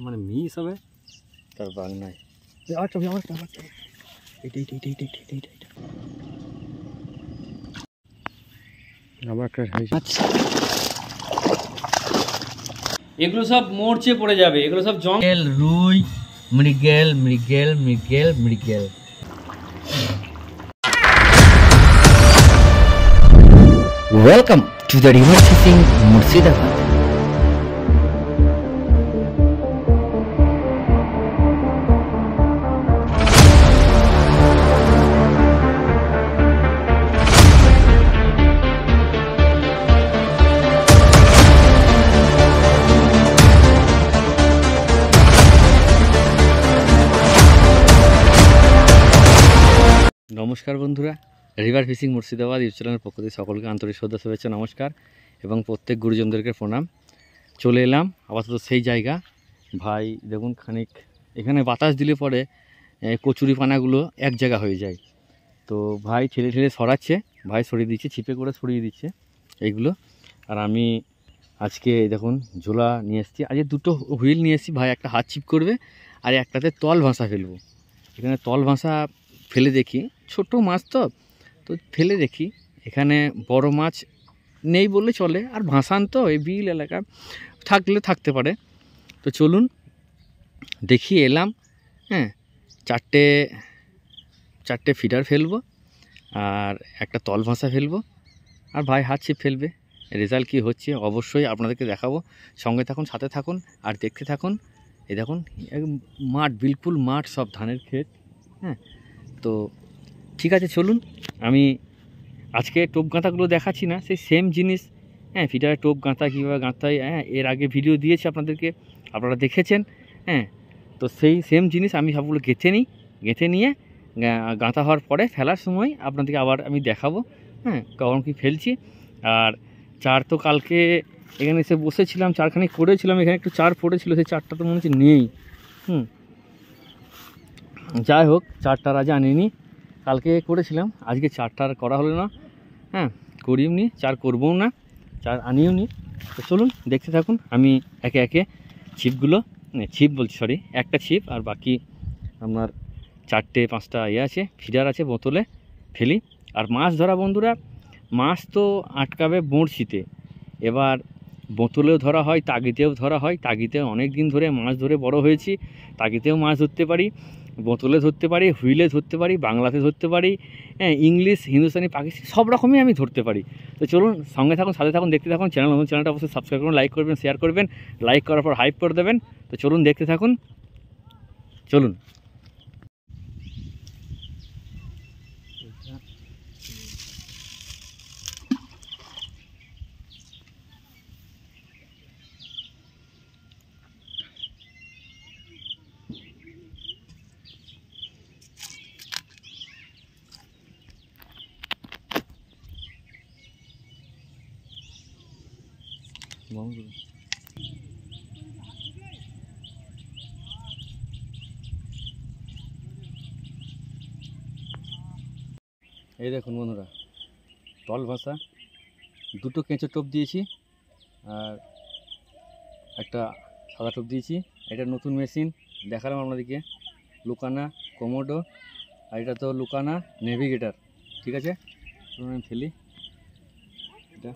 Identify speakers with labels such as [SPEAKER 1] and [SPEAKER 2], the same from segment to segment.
[SPEAKER 1] মানে মিস হবে তার বাগ নাই। এগুলো সব মরচে পড়ে যাবে, এগুলো সব জঙ্গল রুই মৃগেল মৃগেল মৃগেল মৃগেল। Welcome to the river fishing Murshidabad. নমস্কার বন্ধুরা, রিভার ফিশিং মুর্শিদাবাদ ইউটিউব চ্যানেলের পক্ষ থেকে সকলকে আন্তরিক শ্রদ্ধা শুভেচ্ছা নমস্কার এবং প্রত্যেক গুরুজনদেরকে প্রণাম। চলে এলাম আপাতত সেই জায়গা। ভাই দেখুন খানিক এখানে বাতাস দিলে পরে কচুরি পানাগুলো এক জায়গা হয়ে যায়, তো ভাই ঠেলে ঠেলে সরাচ্ছে, ভাই সরিয়ে দিচ্ছে, ছিপে করে সরিয়ে দিচ্ছে এইগুলো। আর আমি আজকে দেখুন ঝোলা নিয়ে এসেছি, আজকে দুটো হুইল নিয়ে এসেছি। ভাই একটা হাত ছিপ করবে আর একটাতে তল ভাষা ফেলবো। এখানে তল ভাষা ফেলে দেখি, ছোট মাছ তো ফেলে দেখি। এখানে বড় মাছ নেই বললে চলে, আর ভাসান তো এই বিল এলাকা থাকলে থাকতে পারে। তো চলুন দেখি। এলাম, হ্যাঁ, চারটে ফিডার ফেলবো আর একটা তল ভাষা ফেলবো, আর ভাই হাত ছিপ ফেলবে। রেজাল্ট কী হচ্ছে অবশ্যই আপনাদেরকে দেখাবো। সঙ্গে থাকুন, সাথে থাকুন আর দেখতে থাকুন। এই দেখুন মাঠ, বিলকুল মাঠ, সব ধানের ক্ষেত। হ্যাঁ, তো ঠিক আছে চলুন। আমি আজকে টোপ গাঁথাগুলো দেখাচ্ছি না, সেই সেম জিনিস। হ্যাঁ, ফিডারে টোপ গাঁথা কীভাবে গাঁথাই, হ্যাঁ, এর আগে ভিডিও দিয়েছি আপনাদেরকে, আপনারা দেখেছেন। হ্যাঁ, তো সেই সেম জিনিস আমি সবগুলো গেঁথে নিয়ে গাঁথা হওয়ার পরে ফেলার সময় আপনাদেরকে আবার আমি দেখাবো, হ্যাঁ, কখন কী ফেলছি। আর চার তো কালকে এখানে এসে বসেছিলাম, চারখানি করেছিলাম, এখানে একটু চার পড়েছিল, সেই চারটা তো মনে হচ্ছে নেই। যাই হোক, চারটার আজ আনিনি, কালকে করেছিলাম, আজকে চারটার করা হলো না। হ্যাঁ, করিও নি, চার করবও না, চার আনিও নি। তো চলুন দেখতে থাকুন। আমি একে একে ছিপগুলো, একটা ছিপ আর বাকি আপনার 4-5টা আছে, ফিডার আছে, বোতলে ফেলি। আর মাছ ধরা বন্ধুরা, মাছ তো আটকাবে বড়শিতে, এবার বোতলেও ধরা হয়, তাগিতেও ধরা হয়। তাগিতে অনেক দিন ধরে মাছ ধরে বড় হয়েছি, তাগিতেও মাছ ধরতে পারি, বোতলে ধরতে পারি, হুইলে ধরতে পারি, বাংলাতে ধরতে পারি, হ্যাঁ, ইংলিশ, হিন্দুস্তানি, পাকিস্তানি সব রকমই আমি ধরতে পারি। তো চলুন সঙ্গে থাকুন, সাথে থাকুন, দেখতে থাকুন। চ্যানেলটা অবশ্যই সাবস্ক্রাইব করুন, লাইক করবেন, শেয়ার করবেন, লাইক করার পর হাইপ করে দেবেন। তো চলুন দেখতে থাকুন, চলুন। এই দেখুন বন্ধুরা, তল ভাষা, দুটো কেঁচো টোপ দিয়েছি আর একটা সাদা টোপ দিয়েছি। এটা নতুন মেশিন দেখালাম আপনাদেরকে, লুকানা কোমোডো, আর এটা তো লুকানা নেভিগেটার। ঠিক আছে, আমি ফেলি এটা।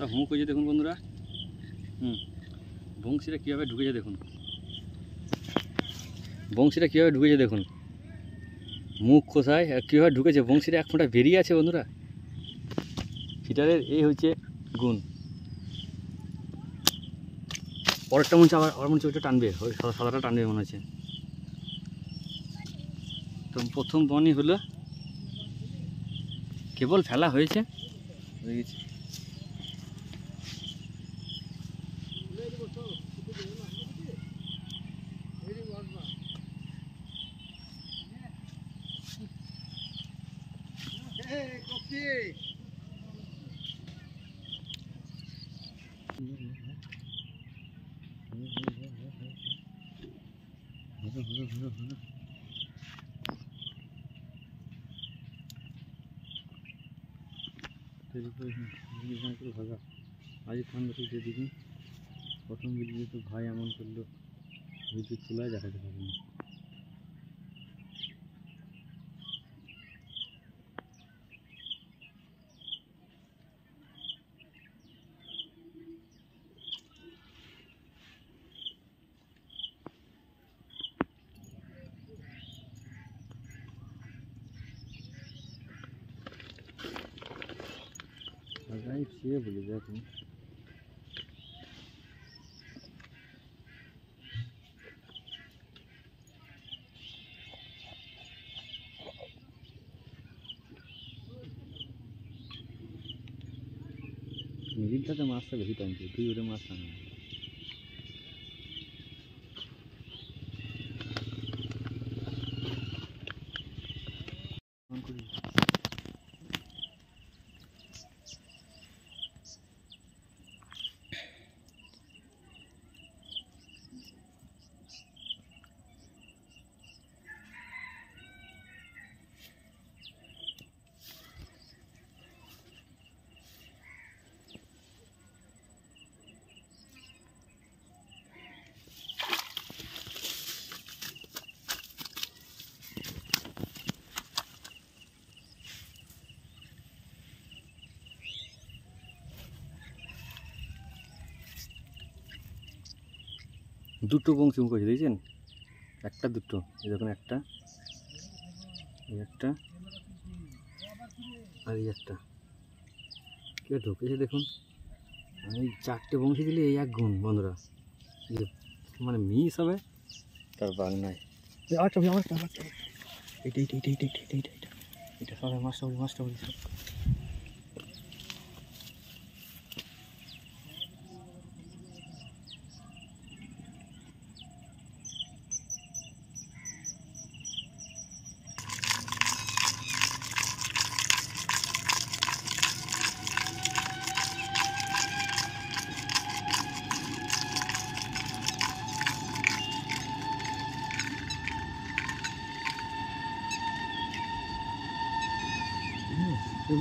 [SPEAKER 1] তা হুঁক হয়েছে দেখুন বন্ধুরা, বংশীটা কীভাবে ঢুকেছে দেখুন, দেখুন মুখ খোসায় কীভাবে ঢুকেছে, বংশীটা এক ফোঁটা বেরিয়ে আছে বন্ধুরা। ফিটারের এই হচ্ছে গুণ। পরেরটা মনে হচ্ছে আবার মনে হচ্ছে ওইটা টানবে, ওই সাদাটা টানবে মনে হচ্ছে। তো প্রথম বনই হলো, কেবল ফেলা হয়েছে, হয়ে গেছে। ভাগা আজ ঠান্ডা তুলছে দিদি, প্রথম ভিডিও তো ভাই এমন করলো, ভিডিও চুলায় দেখাতে পারবে না। সে বলে দেখুন মিডিলটাতে মাছটা বেশি টানছে, তুই ওটা মাছ টানা দুটো বংশী মুখ আছে দেখছেন, একটা দুটো, এই দেখুন একটা, এই একটা আর এই একটা, কে ঢুকেছে দেখুন। এই চারটে বংশী দিলে এই এক গুণ বন্ধুরা, মানে মিস হবে তার বাঘ নাই। আচ্ছা এটা সবাই মাছটা বলি সব।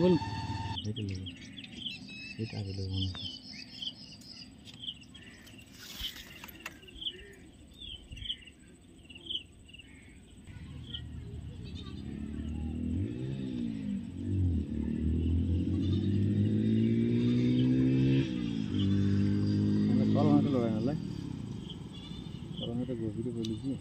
[SPEAKER 1] বল এটা নেব, এটা আগে নেব মনে হয়। করোনাটা লড়াই নালে, করোনাটা গভীরে বলেছি।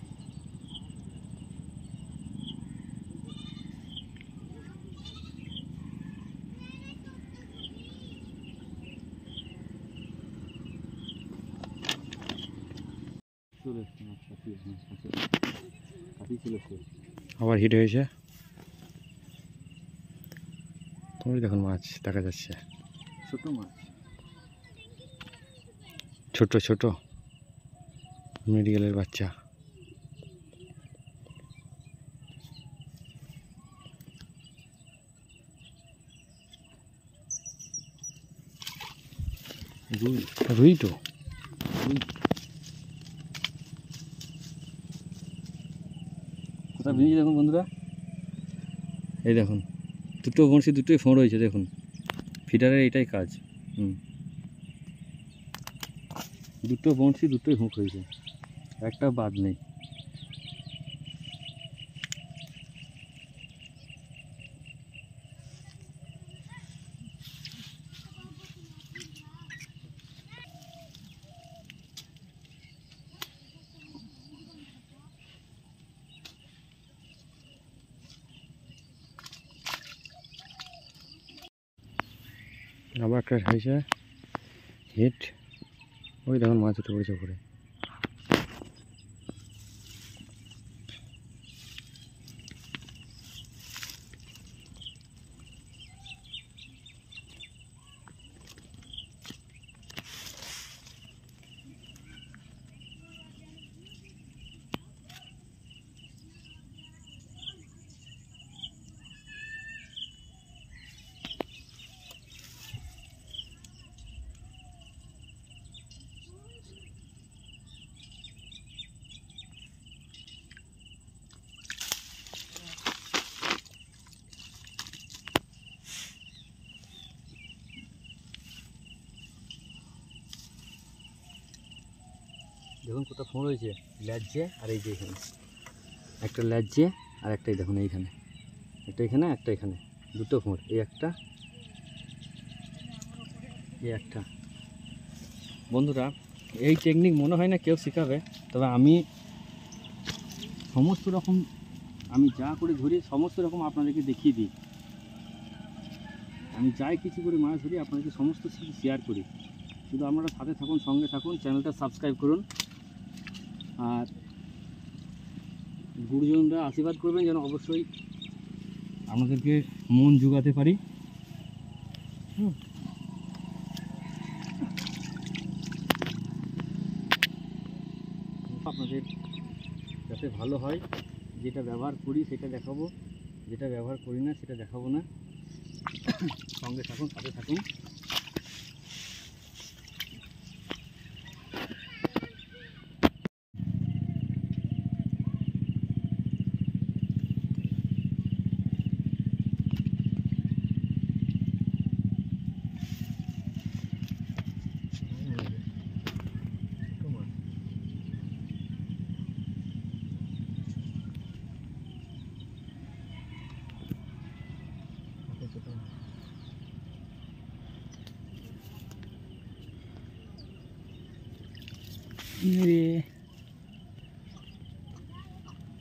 [SPEAKER 1] আবার হিট হয়েছে, তোমার দেখুন মাছ দেখা যাচ্ছে, ছোট মাছ, ছোট ছোট মেডিকেলের বাচ্চা। রুই তো কোথায় ভেঙেছে দেখুন বন্ধুরা, এই দেখুন দুটো বংশী, দুটোই ফোঁড় হয়েছে দেখুন, ফিডারের এটাই কাজ। দুটো বংশী দুটোই হুঁক হয়েছে, একটা বাদ নেই। আবার একটা হয়েছে হিট,
[SPEAKER 2] ওই দেখুন মাছ উঠে পড়েছে উপরে।
[SPEAKER 1] দেখুন কোথাও ফোন রয়েছে, ল্যাজ্জে আর এই যে এখানে একটা ল্যাজ্জে আর একটাই দেখুন এইখানে একটা, এখানে একটা, এখানে দুটো ফোঁড়, এই একটা এই একটা। বন্ধুরা এই টেকনিক মনে হয় না কেউ শেখাবে, তবে আমি সমস্ত রকম আমি যা করে ধরি সমস্ত রকম আপনাদেরকে দেখিয়ে দিই। আমি যাই কিছু করে মাছ ধরি আপনাদেরকে সমস্ত কিছু শেয়ার করি। শুধু আপনারা সাথে থাকুন, সঙ্গে থাকুন, চ্যানেলটা সাবস্ক্রাইব করুন আর গুরুজনরা আশীর্বাদ করবেন যেন অবশ্যই আমাদেরকে মন জোগাতে পারি। আপনাদের যাতে ভালো হয়, যেটা ব্যবহার করি সেটা দেখাবো, যেটা ব্যবহার করি না সেটা দেখাবো না। সঙ্গে থাকুন, সাথে থাকুন।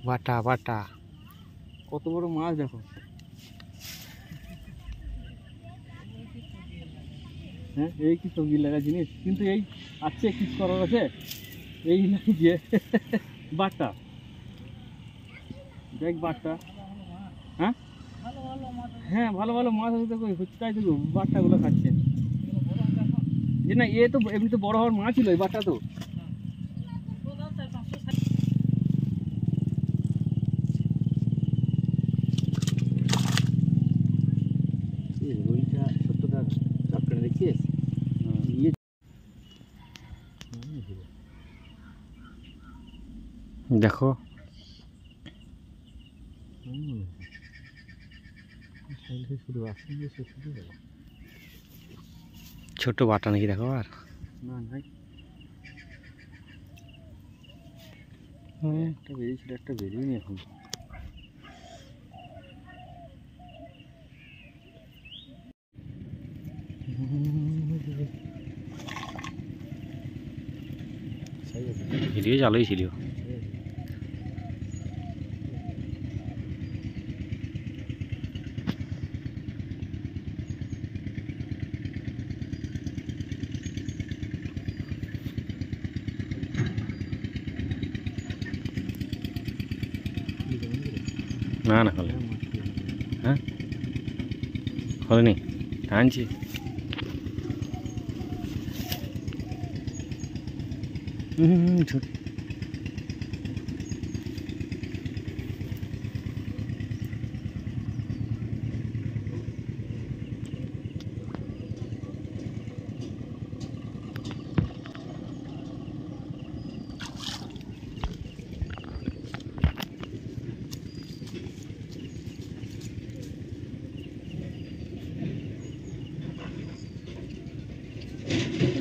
[SPEAKER 2] বাটা বাটা
[SPEAKER 1] কত বড় মাছ দেখো। হ্যাঁ, এই কি সবজি লাগা জিনিস, কিন্তু এই আছে কিছু করার আছে, এই যে বাটা দেখ বাটা। হ্যাঁ হ্যাঁ, ভালো ভালো মাছ আছে দেখো, তাই দেখো বাটাগুলো খাচ্ছে। যে না, এ তো এমনি তো বড় হওয়ার মাছ ছিল এই বাটা তো। রুইটা সত্যটা চাপটা দেখিস ইয়ে
[SPEAKER 2] দেখো ছোট বাটা নাকি দেখো। আর
[SPEAKER 1] না ভাই, একটা বেরিয়েছিল, একটা বেরিয়েনি এখন।
[SPEAKER 2] ভিডিও চালুই ছিল। না না হলে হ্যাঁ হলেনি আনছি। ছোট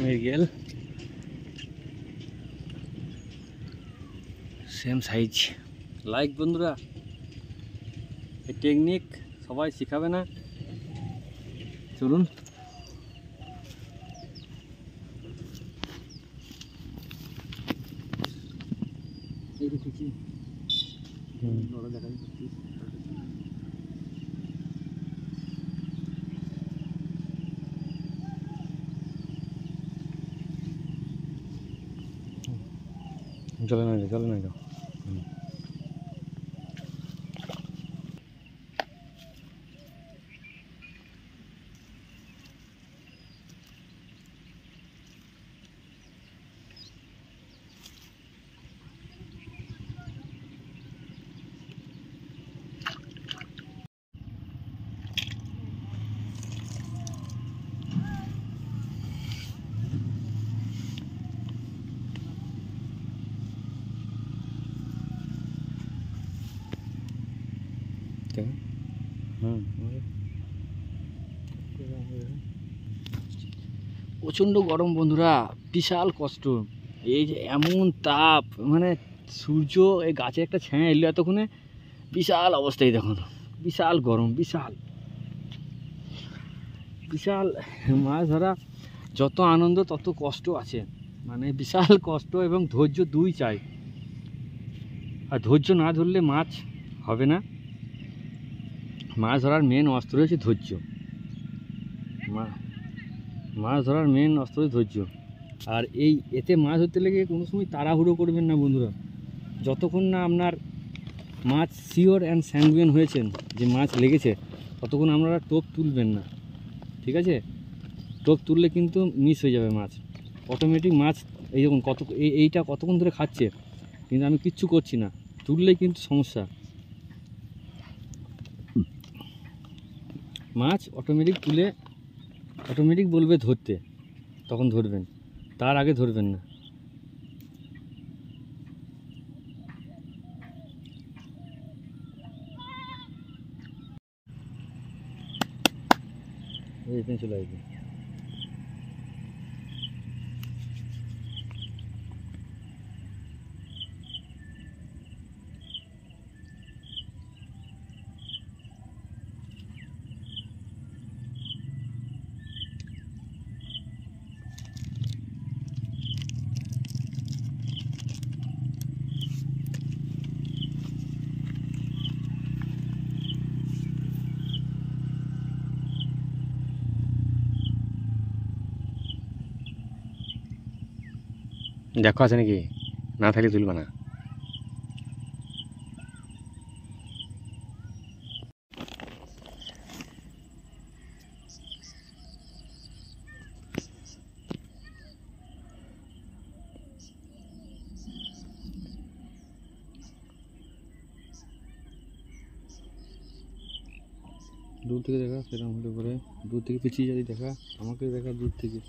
[SPEAKER 1] মৃগেল
[SPEAKER 2] সেম সাইজ।
[SPEAKER 1] লাইক বন্ধুরা, এই টেকনিক সবাই শেখাবে না। চলুন এই দেখেছি দেখা যাচ্ছে।
[SPEAKER 2] চলে না চলে না
[SPEAKER 1] প্রচণ্ড গরম বন্ধুরা, বিশাল কষ্ট। এই যে এমন তাপ, মানে সূর্য এই গাছে একটা ছায়া এলো এতক্ষণে, বিশাল অবস্থায় দেখুন, বিশাল গরম, বিশাল বিশাল। মাছ ধরা যত আনন্দ তত কষ্ট আছে, মানে বিশাল কষ্ট এবং ধৈর্য দুই চাই। আর ধৈর্য না ধরলে মাছ হবে না। মাছ ধরার মেন অস্ত্র হচ্ছে ধৈর্য। মাছ ধরার মেন অস্ত্র হচ্ছে ধৈর্য। আর এতে মাছ ধরতে লেগে কোনো সময় তাড়াহুড়ো করবেন না বন্ধুরা। যতক্ষণ না আপনার মাছ শিওর অ্যান্ড স্যাঙ্গুইন হয়েছেন যে মাছ লেগেছে, ততক্ষণ আপনারা টোপ তুলবেন না, ঠিক আছে? টোপ তুললে কিন্তু মিস হয়ে যাবে মাছ, অটোমেটিক মাছ এই যখন এইটা কতক্ষণ ধরে খাচ্ছে, কিন্তু আমি কিচ্ছু করছি না, তুললেই কিন্তু সমস্যা। মাছ অটোমেটিক তুলে অটোমেটিক বলবে ধরতে, তখন ধরবেন, তার আগে ধরবেন না। এখানে চলে আসবে।
[SPEAKER 2] দেখো আছে নাকি, না থাকলে তুলবা না।
[SPEAKER 1] দূর থেকে দেখা, সেরকম হলে পরে দূর থেকে পিছিয়ে যাবি, দেখা আমাকে দেখা দূর থেকে।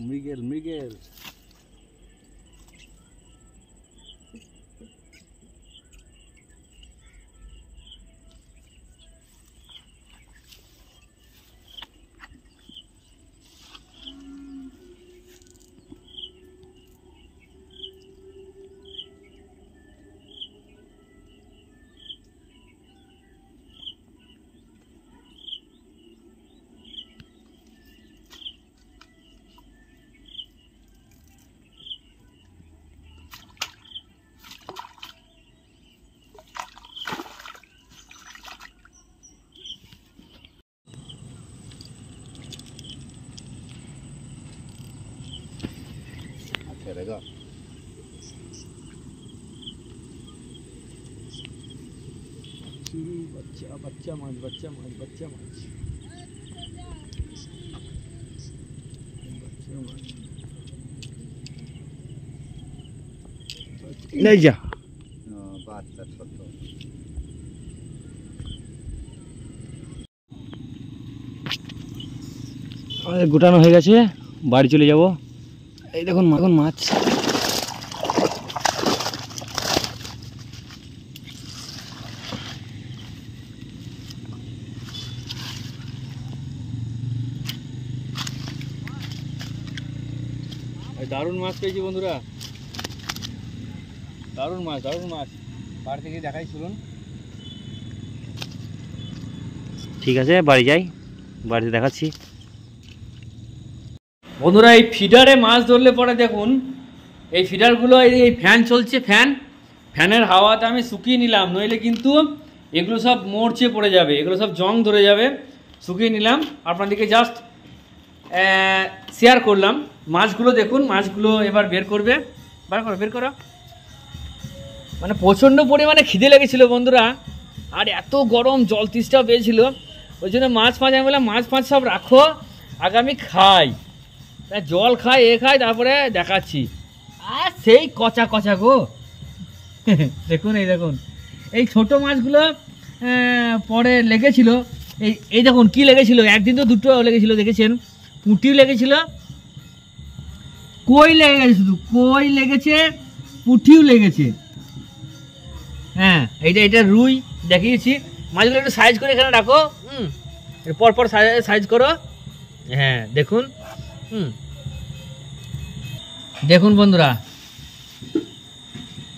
[SPEAKER 1] মৃগেল মৃগেল
[SPEAKER 2] रहेगा।
[SPEAKER 1] बच्चा बच्चा माछ, बच्चा माछ, बच्चा माछ,
[SPEAKER 2] नहीं जा
[SPEAKER 3] বাচ্চা ছোট।
[SPEAKER 1] আমাদের গোটানো হয়ে গেছে, বাড়ি চলে যাব। এই দেখুন এখন মাছ, দারুণ মাছ পেয়েছি বন্ধুরা, দারুণ মাছ দারুণ মাছ, বাড়ি থেকে দেখাই চলুন।
[SPEAKER 2] ঠিক আছে বাড়ি যাই, বাড়িতে দেখাচ্ছি।
[SPEAKER 1] বন্ধুরা এই ফিডারে মাছ ধরলে পরে দেখুন, এই ফিডারগুলো এই ফ্যান চলছে, ফ্যানের হাওয়াতে আমি শুকিয়ে নিলাম, নইলে কিন্তু এগুলো সব মরচে পড়ে যাবে, এগুলো সব জং ধরে যাবে। শুকিয়ে নিলাম, আপনাদেরকে জাস্ট শেয়ার করলাম। মাছগুলো দেখুন, মাছগুলো এবার বের করবে, বের করো। মানে প্রচণ্ড পরিমাণে খিদে লেগেছিলো বন্ধুরা, আর এত গরম, জল তেষ্টাও পেয়েছিল, ওই জন্য মাছ আমি বললাম মাছ সব রাখো, আগে আমি খাই, জল খাই, খাই, তারপরে দেখাচ্ছি। আর সেই কচা গো দেখুন, দেখুন এই ছোট মাছগুলো পরে লেগেছিল, এই দেখুন কি লেগেছিল, একদিন তো দুটো লেগেছিল দেখেছেন, পুঁটিও লেগেছিল, কই লেগে গেছে, শুধু কই লেগেছে, পুঁটিও লেগেছে। হ্যাঁ এটা রুই দেখিয়েছি। মাছগুলো একটু সাইজ করে এখানে রাখো, পরপর সাইজ করো। হ্যাঁ দেখুন, দেখুন বন্ধুরা,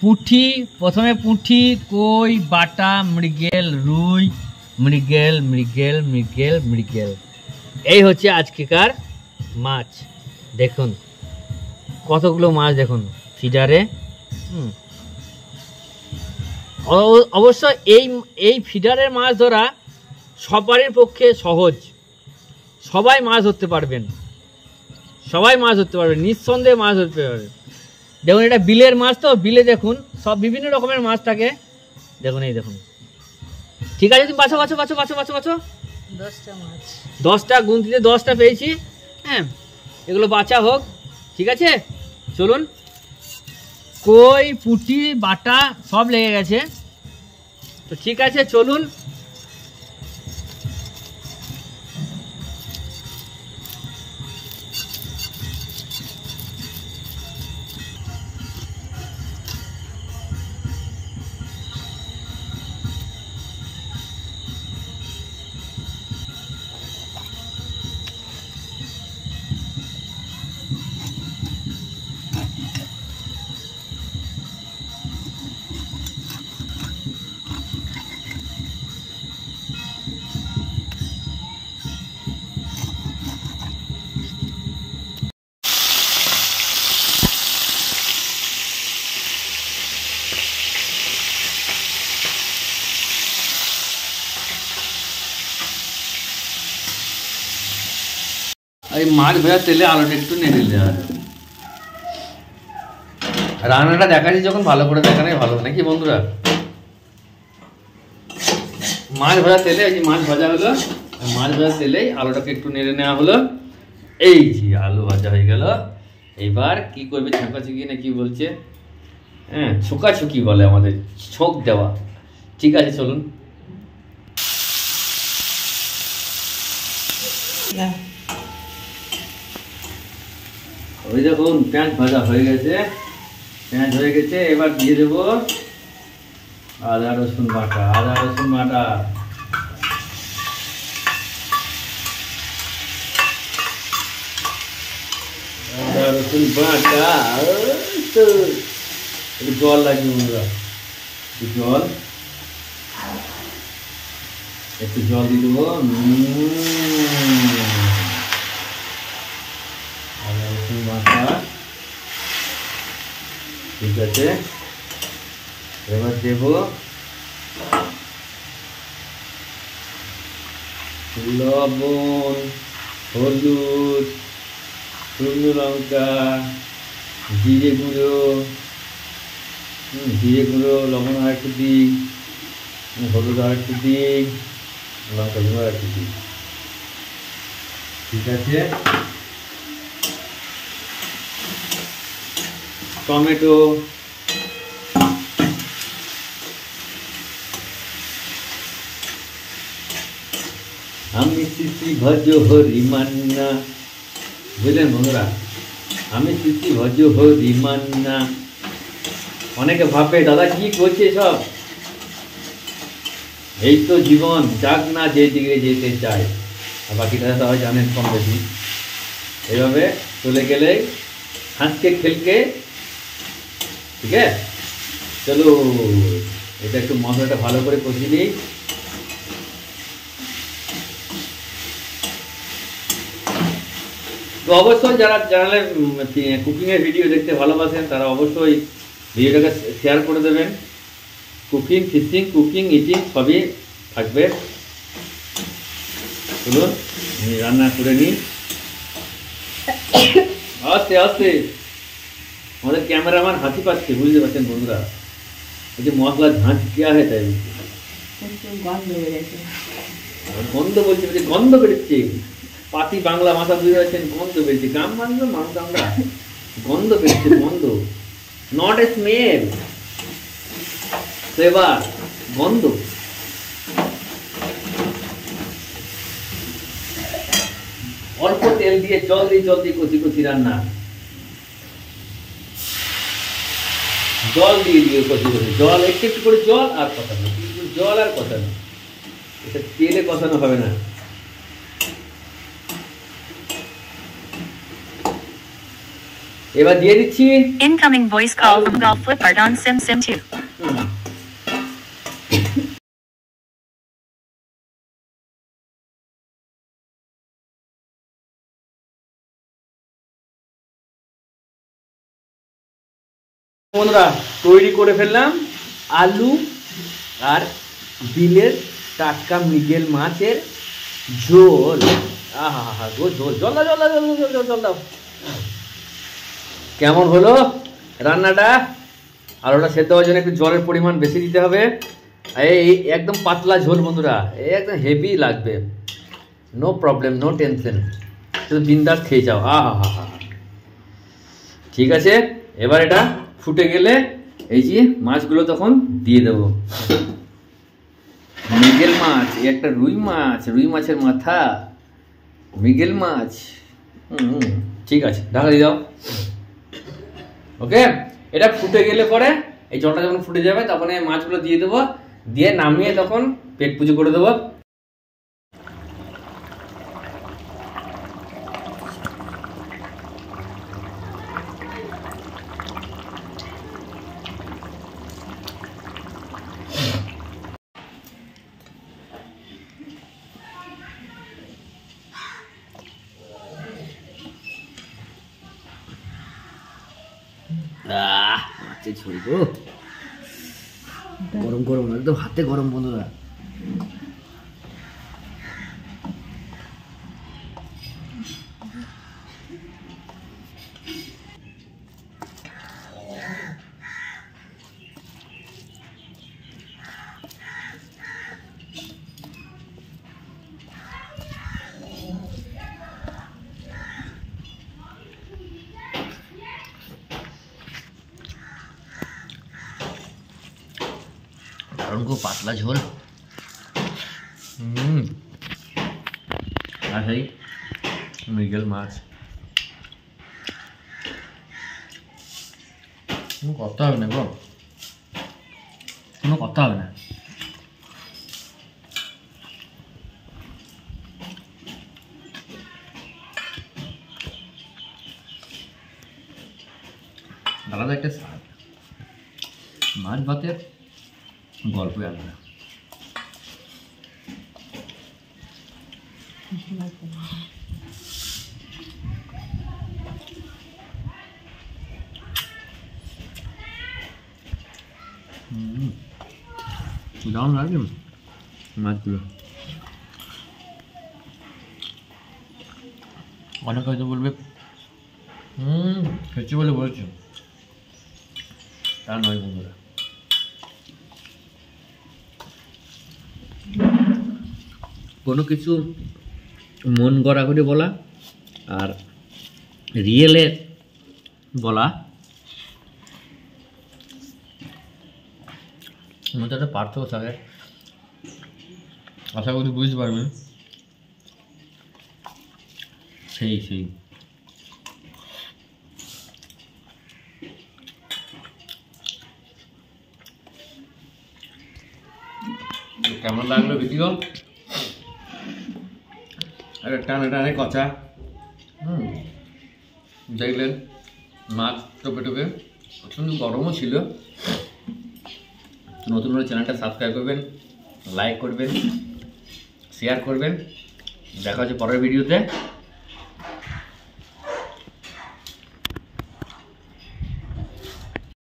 [SPEAKER 1] পুঁটি, প্রথমে পুঁটি, কই, বাটা, মৃগেল, রুই, মৃগেল, এই হচ্ছে আজকেকার মাছ। দেখুন কতগুলো মাছ দেখুন ফিডারে। অবশ্য এই ফিডারের মাছ ধরা সবারই পক্ষে সহজ, সবাই মাছ ধরতে পারবেন, নিঃসন্দেহে মাছ ধরতে পারবেন। দেখুন এটা বিলের মাছ, তো বিলে দেখুন সব বিভিন্ন রকমের মাছ থাকে, দেখুন এই দেখুন। ঠিক আছে, তুমি বাছো 10টা গুনতিতে 10টা পেয়েছি। হ্যাঁ এগুলো বাছা হোক, ঠিক আছে। চলুন, কই, পুঁটি, বাটা সব লেগে গেছে, তো ঠিক আছে চলুন। এই মাছ ভাজার তেলে আলুটা একটু নেড়ে দিতে হবে। রান্নাটা দেখাচ্ছি যখন ভালো করে দেখানোই ভালো, নাকি বন্ধুরা? মাছ ভাজার তেলে, এই যে মাছ ভাজা হলো, মাছ ভাজার তেলেই আলুটাকে একটু নেড়ে নেওয়া হলো। এই যে আলু ভাজা হয়ে গেল। এইবার কি করবে, ছাঁকাছুকি না কি বলছে, হ্যাঁ ছোকাছুকি বলে আমাদের, ছোঁক দেওয়া। ঠিক আছে চলুন। ওই দেখুন পেঁয়াজ ভাজা হয়ে গেছে, এবার দিয়ে দেবো আদা রসুন বাটা, আদা রসুন বাটা একটু জল লাগবে বন্ধুরা, একটু জল দিয়ে দেবো। আদা রসুন বাটা, ঠিক আছে। এবার দেব লবণ, হলুদ, শুকনো লঙ্কা, জিরে গুঁড়ো, লবণ আর একটু দিই, হলুদ আর একটু দিই, লঙ্কা গুঁড়ো আর একটু দিই, ঠিক আছে। টমেটো, আমি শিশি ভজ হরি মান্না, বুঝলেন বন্ধুরা, আমি শিশি ভজ হরি মান্না। অনেকে ভাবে দাদা কি করছে সব, এই তো জীবন, যাক না যেদিকে যেতে চায়, আর বাকিটা সবাই জানেন কম বেশি। এইভাবে চলে গেলে হাসকে খেলকে, ঠিক আছে। চলো এটা একটু মশলাটা ভালো করে কষিয়ে দিই। তো অবশ্যই যারা চ্যানেলে কুকিংয়ের ভিডিও দেখতে ভালোবাসেন তারা অবশ্যই ভিডিওটাকে শেয়ার করে দেবেন। কুকিং, ফিশিং, কুকিং, ইটিং সবই থাকবে। চলুন আমি রান্না করে নিই। আস্তে আস্তে আমাদের ক্যামেরাম্যান হাসি পাচ্ছে, বুঝতে পারছেন বন্ধুরা। এই যে মশলা ঝাঁঝ কেয়া হয় তাই গন্ধ বলছে, গন্ধ বেরোচ্ছে। পাতি বাংলা ভাষা বুঝতে পারছেন, গন্ধ বেরোচ্ছে। গ্রাম বাংলা মানুষ আমরা, গন্ধ বেরোচ্ছে, গন্ধ, নট এ স্মেল, ফ্লেভার, গন্ধ। অল্প তেল দিয়ে জল দিয়ে কচি কচি রান্না, জল দিয়ে কচি কচি, জল একটু একটু করে জল আর কষানো, জল আর কষানো, এটা তেলে কষানো হবে না। এবার দিয়ে দিচ্ছি
[SPEAKER 4] Incoming voice call from Golf Flipkart on Sim 2.
[SPEAKER 1] বন্ধুরা তৈরি করে ফেললাম আলু আর বিলের টাটকা মৃগেল মাছের ঝোল। আহা হা গো, ঝোল, জল দাও, জল দাও, জল দাও, জল দাও। কেমন হলো রান্নাটা? আর ওটা সেদ্ধ হওয়ার জন্য একটু জলের পরিমাণ বেশি দিতে হবে। এই একদম পাতলা ঝোল বন্ধুরা, একদম হেভি লাগবে। নো প্রবলেম, নো টেনশন, শুধু বিন্দাস খেয়ে যাও। আহা হা হা। ঠিক আছে, এবার এটা ফুটে গেলে এই যে মাছগুলো তখন দিয়ে দেবো। মৃগেল মাছ, একটা রুই মাছ, রুই মাছের মাথা, মৃগেল মাছ। ঠিক আছে, ঢাকা দিয়ে দাও। ওকে, এটা ফুটে গেলে পরে এই জলটা যখন ফুটে যাবে তখন এই মাছগুলো দিয়ে দেবো, দিয়ে নামিয়ে তখন পেট পুজো করে দেবো। মাছের ঝোল গো, গরম গরম, একদম হাতে গরম বন্ধুরা। কারণ খুব পাতলা ঝোল। আর সেই মৃগেল মাছ, কোনো কথা হবে না গো, কোনো কথা হবে না। আলাদা একটা স্বাদ, মাছ ভাতের গল্পই আলাদা। দারুণ লাগে মাছগুলো। অনেক হয়তো বলবে খেয়েছি বলে বলছো, তা নয় বন্ধুরা। কোনো কিছু মন গড়া করে বলা আর রিয়েলে বলা মধ্যে একটা পার্থক্য থাকে, আশা করি বুঝতে পারবেন। সেই সেই কেমন লাগলো ভিডিও? আরে টানে টানে কচা, দেখলেন মাছ টোপে টোপে, প্রচণ্ড গরমও ছিল। নতুন হলে চ্যানেলটা সাবস্ক্রাইব করবেন, লাইক করবেন, শেয়ার করবেন। দেখা হচ্ছে পরের ভিডিওতে।